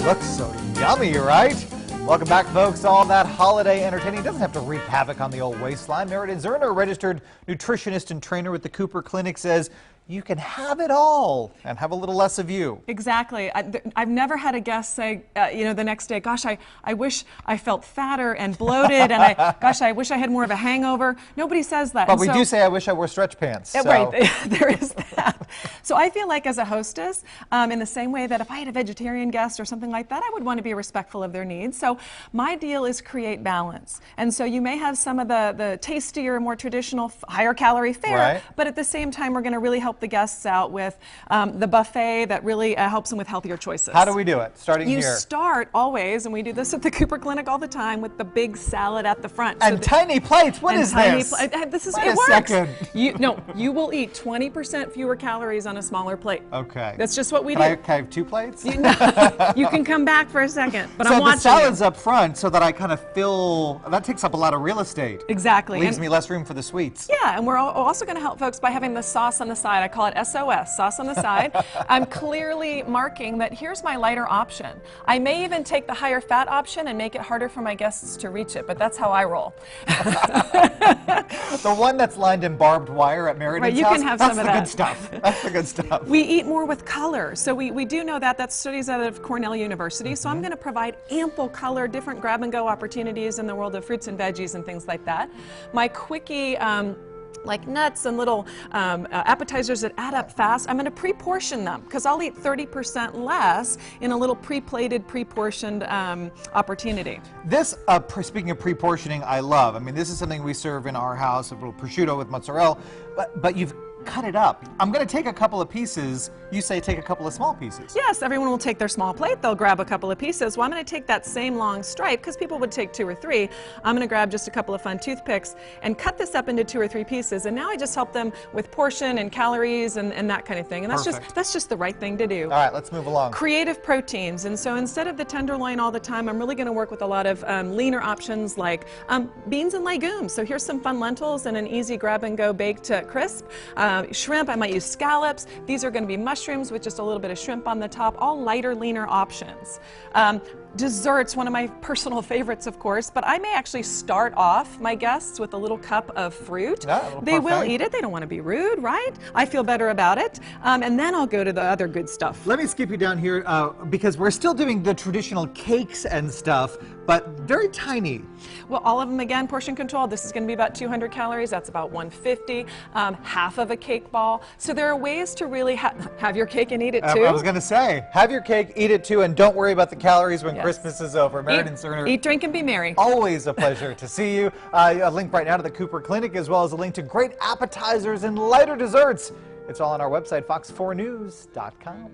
looks so yummy, right? Welcome back, folks. All that holiday entertaining doesn't have to wreak havoc on the old waistline. Meredith Zerner, a registered nutritionist and trainer with the Cooper Clinic, says you can have it all and have a little less of you. Exactly. I've never had a guest say, the next day, gosh, I wish I felt fatter and bloated, and gosh, I wish I had more of a hangover. Nobody says that. But we do say, I wish I wore stretch pants. So. Right, there is that. So I feel like as a hostess, in the same way that if I had a vegetarian guest or something like that, I would want to be respectful of their needs. So my deal is create balance. And so you may have some of the tastier, more traditional, higher calorie fare, right, but at the same time, we're going to really help the guests out with the buffet that really helps them with healthier choices. How do we do it? Starting here. You start always, and we do this at the Cooper Clinic all the time, with the big salad at the front. And so tiny plates. What is this? This is, Wait it a works. second. You will eat 20% fewer calories on a smaller plate. Okay. That's just what we do. Can I have 2 plates? You can come back for a second, but so I'm watching. So the salad's up front so that I kind of fill, that takes up a lot of real estate. Exactly. Leaves me less room for the sweets. Yeah, and we're also going to help folks by having the sauce on the side. I call it SOS, sauce on the side. I'm clearly marking that here's my lighter option. I may even take the higher fat option and make it harder for my guests to reach it, but that's how I roll. The one that's lined in barbed wire at Meredith's right, you house, can have that's some of the that. good stuff. That's the good stuff. We eat more with color, so we do know that. That's studies out of Cornell University. So I'm going to provide ample color, different grab-and-go opportunities in the world of fruits and veggies and things like that. My quickie, like nuts and little appetizers that add up fast, I'm going to pre-portion them because I'll eat 30% less in a little pre-plated, pre-portioned opportunity. This, speaking of pre-portioning, I love. I mean, this is something we serve in our house, a little prosciutto with mozzarella, but you've cut it up. I'm going to take a couple of pieces. You say take a couple of small pieces. Yes, everyone will take their small plate. They'll grab a couple of pieces. Well, I'm going to take that same long stripe because people would take 2 or 3. I'm going to grab just a couple of fun toothpicks and cut this up into 2 or 3 pieces. And now I just help them with portion and calories and that kind of thing. And that's just the right thing to do. All right, let's move along. Creative proteins. And so instead of the tenderloin all the time, I'm really going to work with a lot of leaner options like beans and legumes. So here's some fun lentils and an easy grab-and-go baked crisp. Shrimp, I might use scallops. These are going to be mushrooms with just a little bit of shrimp on the top, all lighter, leaner options. Desserts, one of my personal favorites, of course, but I may actually start off my guests with a little cup of fruit. Yeah, they will eat it. They don't want to be rude, right? I feel better about it. And then I'll go to the other good stuff. Let me skip you down here because we're still doing the traditional cakes and stuff, but very tiny. Well, all of them, again, portion control. This is going to be about 200 calories. That's about 150. Half of a cake ball. So there are ways to really have your cake and eat it too. I was going to say, have your cake, eat it too, and don't worry about the calories when Christmas is over. Meredith Zerner. Eat, drink, and be merry. Always a pleasure to see you. A link right now to the Cooper Clinic, as well as a link to great appetizers and lighter desserts. It's all on our website, fox4news.com.